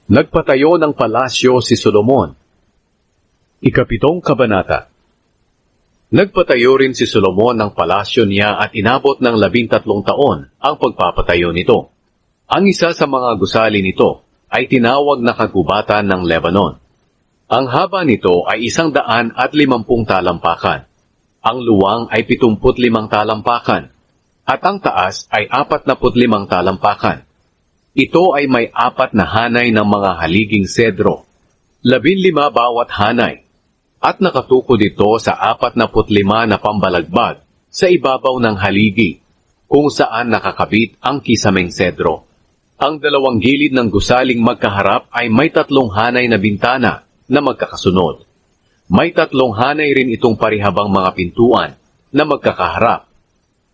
Nagpatayo ng palasyo si Solomon. Ikapitong kabanata. Nagpatayo rin si Solomon ng palasyo niya at inabot ng 13 taon ang pagpapatayo nito. Ang isa sa mga gusali nito ay tinawag na kagubatan ng Lebanon. Ang haba nito ay 150 talampakan. Ang luwang ay 75 talampakan. At ang taas ay 45 talampakan. Ito ay may 4 na hanay ng mga haliging sedro, 15 bawat hanay, at nakatukod ito sa 45 na pambalagbag sa ibabaw ng haligi, kung saan nakakabit ang kisameng sedro. Ang dalawang gilid ng gusaling magkaharap ay may 3 hanay na bintana na magkakasunod. May 3 hanay rin itong parihabang mga pintuan na magkakaharap.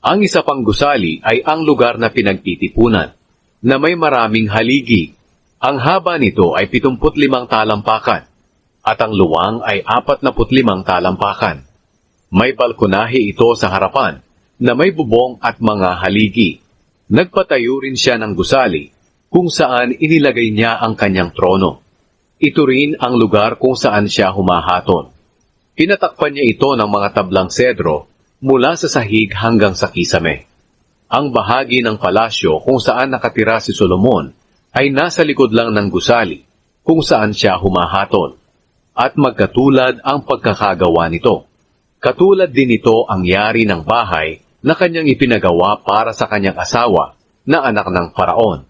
Ang isa pang gusali ay ang lugar na pinagtitipunan, na may maraming haligi. Ang haba nito ay 75 talampakan, at ang luwang ay 45 talampakan. May balkonahe ito sa harapan, na may bubong at mga haligi. Nagpatayo rin siya ng gusali, kung saan inilagay niya ang kanyang trono. Ito rin ang lugar kung saan siya humahaton. Pinatakpan niya ito ng mga tablang sedro, mula sa sahig hanggang sa kisame. Ang bahagi ng palasyo kung saan nakatira si Solomon ay nasa likod lang ng gusali kung saan siya humahaton. At magkatulad ang pagkakagawa nito. Katulad din ito ang yari ng bahay na kanyang ipinagawa para sa kanyang asawa na anak ng Paraon.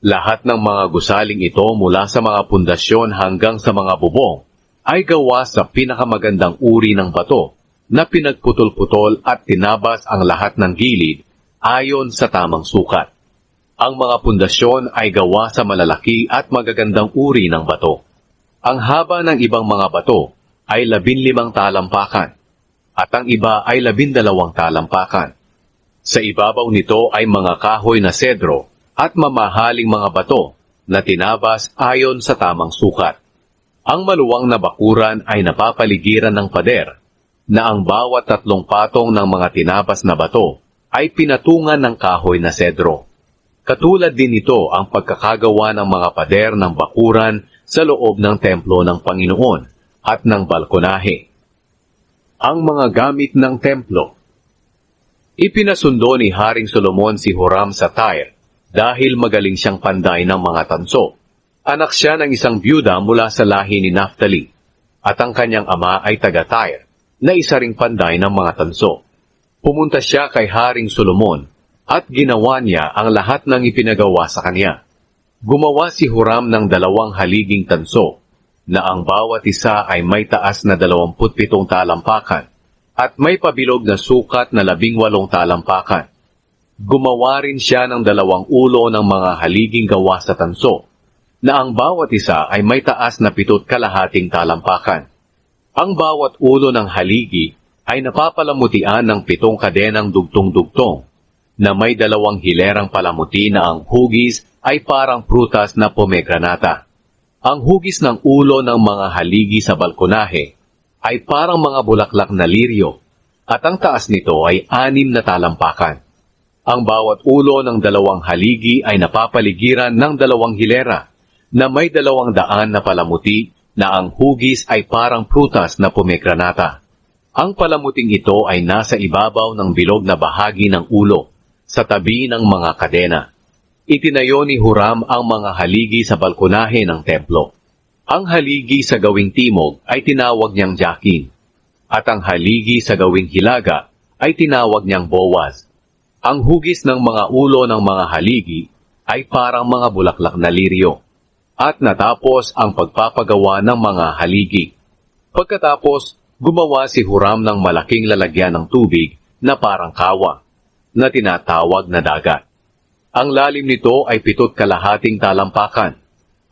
Lahat ng mga gusaling ito mula sa mga pundasyon hanggang sa mga bubong ay gawa sa pinakamagandang uri ng bato na pinagputol-putol at tinabas ang lahat ng gilid ayon sa tamang sukat. Ang mga pundasyon ay gawa sa malalaki at magagandang uri ng bato. Ang haba ng ibang mga bato ay 15 talampakan, at ang iba ay 12 talampakan. Sa ibabaw nito ay mga kahoy na sedro at mamahaling mga bato na tinabas ayon sa tamang sukat. Ang maluwang na bakuran ay napapaligiran ng pader, na ang bawat 3 patong ng mga tinabas na bato ay pinatungan ng kahoy na sedro. Katulad din ito ang pagkakagawa ng mga pader ng bakuran sa loob ng templo ng Panginoon at ng balkonahe. Ang mga gamit ng templo. Ipinasundo ni Haring Solomon si Huram sa Tyre dahil magaling siyang panday ng mga tanso. Anak siya ng isang byuda mula sa lahi ni Naphtali, at ang kanyang ama ay taga-Tyre, na isa ring panday ng mga tanso. Pumunta siya kay Haring Solomon at ginawa niya ang lahat ng ipinagawa sa kanya. Gumawa si Huram ng 2 haliging tanso, na ang bawat isa ay may taas na 27 talampakan at may pabilog na sukat na 18 talampakan. Gumawa rin siya ng 2 ulo ng mga haliging gawa sa tanso, na ang bawat isa ay may taas na 7 kalahating talampakan. Ang bawat ulo ng haligi ay napapalamutian ng 7 kadenang dugtong-dugtong, na may 2 hilerang palamuti na ang hugis ay parang prutas na pomegranata. Ang hugis ng ulo ng mga haligi sa balkonahe ay parang mga bulaklak na liryo, at ang taas nito ay 6 na talampakan. Ang bawat ulo ng 2 haligi ay napapaligiran ng 2 hilera, na may 200 na palamuti, na ang hugis ay parang prutas na pomegranata. Ang palamuting ito ay nasa ibabaw ng bilog na bahagi ng ulo, sa tabi ng mga kadena. Itinayo ni Huram ang mga haligi sa balkonahe ng templo. Ang haligi sa gawing timog ay tinawag niyang Jakin, at ang haligi sa gawing hilaga ay tinawag niyang Boaz. Ang hugis ng mga ulo ng mga haligi ay parang mga bulaklak na liryo. At natapos ang pagpapagawa ng mga haligi. Pagkatapos, gumawa si Huram ng malaking lalagyan ng tubig na parang kawa, na tinatawag na dagat. Ang lalim nito ay 7 kalahating talampakan,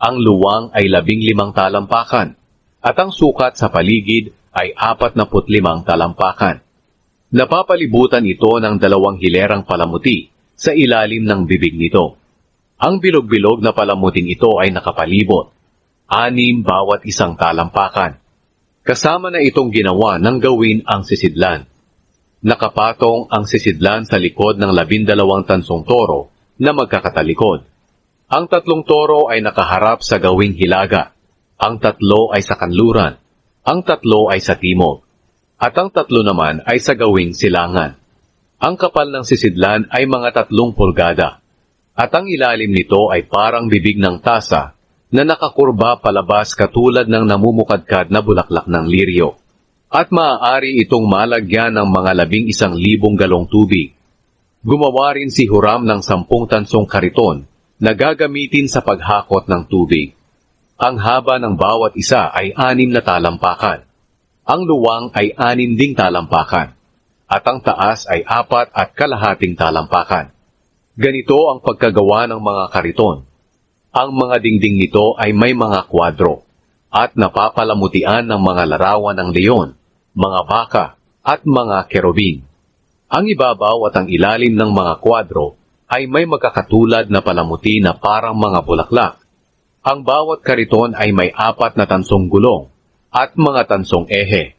ang luwang ay 15 talampakan, at ang sukat sa paligid ay 45 talampakan. Napapalibutan ito ng 2 hilerang palamuti sa ilalim ng bibig nito. Ang bilog-bilog na palamuting ito ay nakapalibot, 6 bawat isang talampakan. Kasama na itong ginawa ng gawin ang sisidlan. Nakapatong ang sisidlan sa likod ng 12 tansong toro na magkakatalikod. Ang 3 toro ay nakaharap sa gawing hilaga. Ang 3 ay sa kanluran. Ang 3 ay sa timog. At ang 3 naman ay sa gawing silangan. Ang kapal ng sisidlan ay mga 3 pulgada. At ang ilalim nito ay parang bibig ng tasa na nakakurba palabas katulad ng namumukadkad na bulaklak ng liryo. At maaari itong malagyan ng mga 11,000 galong tubig. Gumawa rin si Huram ng 10 tansong kariton na gagamitin sa paghakot ng tubig. Ang haba ng bawat isa ay 6 na talampakan. Ang luwang ay 6 ding talampakan. At ang taas ay 4.25 talampakan. Ganito ang pagkagawa ng mga kariton. Ang mga dingding nito ay may mga kwadro at napapalamutian ng mga larawan ng leon, mga baka at mga kerubin. Ang ibabaw at ang ilalim ng mga kwadro ay may magkakatulad na palamuti na parang mga bulaklak. Ang bawat kariton ay may 4 na tansong gulong at mga tansong ehe.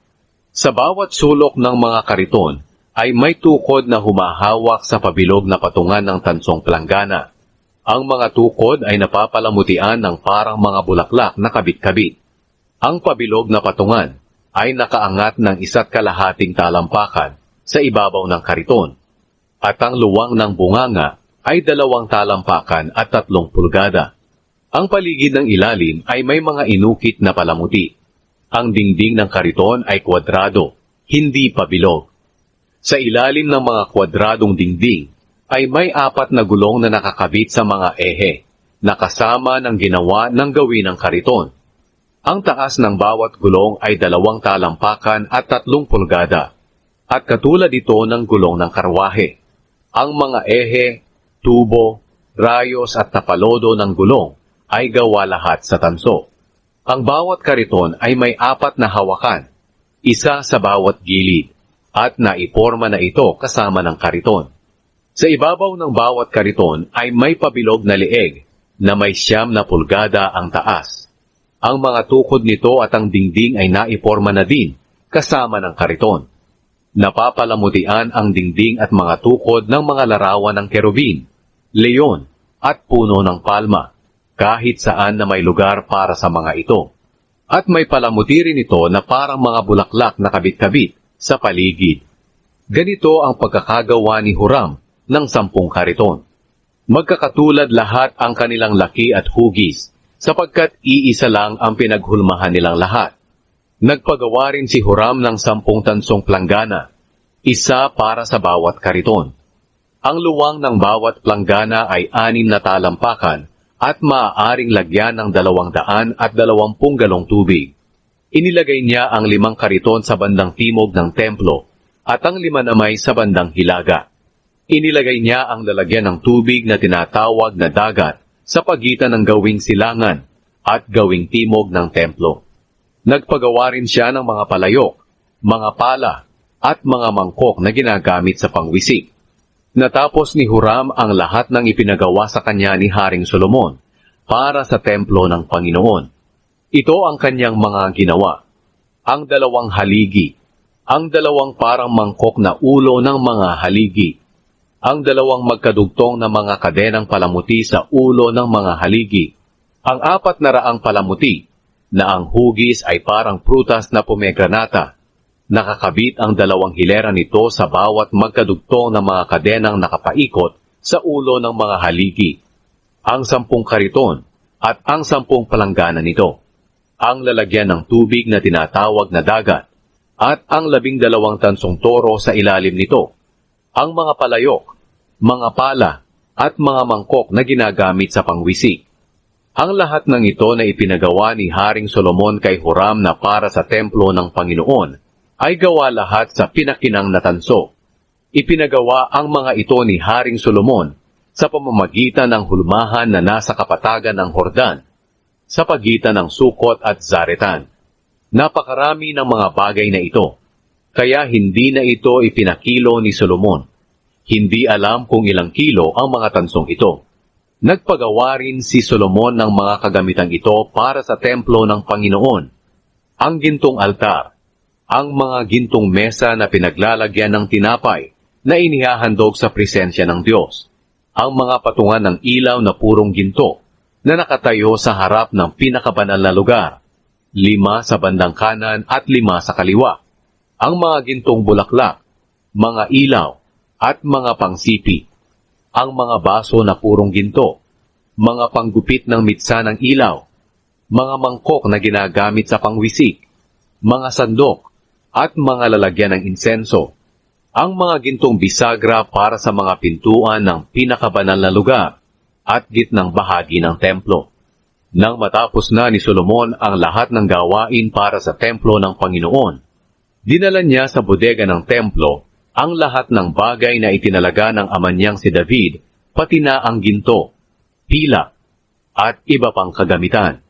Sa bawat sulok ng mga kariton ay may tukod na humahawak sa pabilog na patungan ng tansong planggana. Ang mga tukod ay napapalamutian ng parang mga bulaklak na kabit-kabit. Ang pabilog na patungan ay nakaangat ng 1.5 talampakan sa ibabaw ng kariton. At ang luwang ng bunganga ay 2 talampakan at 3 pulgada. Ang paligid ng ilalim ay may mga inukit na palamuti. Ang dingding ng kariton ay kwadrado, hindi pabilog. Sa ilalim ng mga kwadradong dingding ay may 4 na gulong na nakakabit sa mga ehe, na kasama ng ginawa ng gawin ng kariton. Ang taas ng bawat gulong ay 2 talampakan at 3 pulgada, at katulad ito ng gulong ng karwahe. Ang mga ehe, tubo, rayos at tapalodo ng gulong ay gawa lahat sa tanso. Ang bawat kariton ay may 4 na hawakan, isa sa bawat gilid, at naiporma na ito kasama ng kariton. Sa ibabaw ng bawat kariton ay may pabilog na leeg na may 9 na pulgada ang taas. Ang mga tukod nito at ang dingding ay naiporma na din kasama ng kariton. Napapalamutian ang dingding at mga tukod ng mga larawan ng kerubin, leon at puno ng palma, kahit saan na may lugar para sa mga ito. At may palamuti rin ito na parang mga bulaklak na kabit-kabit sa paligid. Ganito ang pagkakagawa ni Huram ng 10 kariton. Magkakatulad lahat ang kanilang laki at hugis, sapagkat iisa lang ang pinaghulmahan nilang lahat. Nagpagawa rin si Huram ng 10 tansong planggana, isa para sa bawat kariton. Ang luwang ng bawat planggana ay 6 na talampakan at maaaring lagyan ng 220 galong tubig. Inilagay niya ang 5 kariton sa bandang timog ng templo at ang 5 namay sa bandang hilaga. Inilagay niya ang lalagyan ng tubig na tinatawag na dagat sa pagitan ng gawing silangan at gawing timog ng templo. Nagpagawa rin siya ng mga palayok, mga pala, at mga mangkok na ginagamit sa pangwisik. Natapos ni Huram ang lahat ng ipinagawa sa kanya ni Haring Solomon para sa templo ng Panginoon. Ito ang kanyang mga ginawa. Ang 2 haligi, ang 2 parang mangkok na ulo ng mga haligi, ang 2 magkadugtong na mga kadenang palamuti sa ulo ng mga haligi, ang 400 palamuti, na ang hugis ay parang prutas na pomegranata. Nakakabit ang 2 hilera nito sa bawat magkadugtong na mga kadenang nakapaikot sa ulo ng mga haligi, ang 10 kariton at ang 10 palanggana nito, ang lalagyan ng tubig na tinatawag na dagat, at ang 12 tansong toro sa ilalim nito, ang mga palayok, mga pala, at mga mangkok na ginagamit sa pangwisik. Ang lahat ng ito na ipinagawa ni Haring Solomon kay Huram na para sa templo ng Panginoon ay gawa lahat sa pinakinang na tanso. Ipinagawa ang mga ito ni Haring Solomon sa pamamagitan ng hulmahan na nasa kapatagan ng Hordan, sa pagitan ng Sukot at Zaretan. Napakarami ng mga bagay na ito, kaya hindi na ito ipinakilo ni Solomon. Hindi alam kung ilang kilo ang mga tansong ito. Nagpagawa rin si Solomon ng mga kagamitang ito para sa templo ng Panginoon. Ang gintong altar, ang mga gintong mesa na pinaglalagyan ng tinapay na inihahandog sa presensya ng Diyos, ang mga patungan ng ilaw na purong ginto na nakatayo sa harap ng pinakabanal na lugar, 5 sa bandang kanan at 5 sa kaliwa. Ang mga gintong bulaklak, mga ilaw, at mga pangsipi. Ang mga baso na purong ginto, mga panggupit ng mitsa ng ilaw, mga mangkok na ginagamit sa pangwisik, mga sandok, at mga lalagyan ng insenso. Ang mga gintong bisagra para sa mga pintuan ng pinakabanal na lugar at gitnang bahagi ng templo. Nang matapos na ni Solomon ang lahat ng gawain para sa templo ng Panginoon, dinala niya sa bodega ng templo ang lahat ng bagay na itinalaga ng ama niyang si David, pati na ang ginto, pila, at iba pang kagamitan.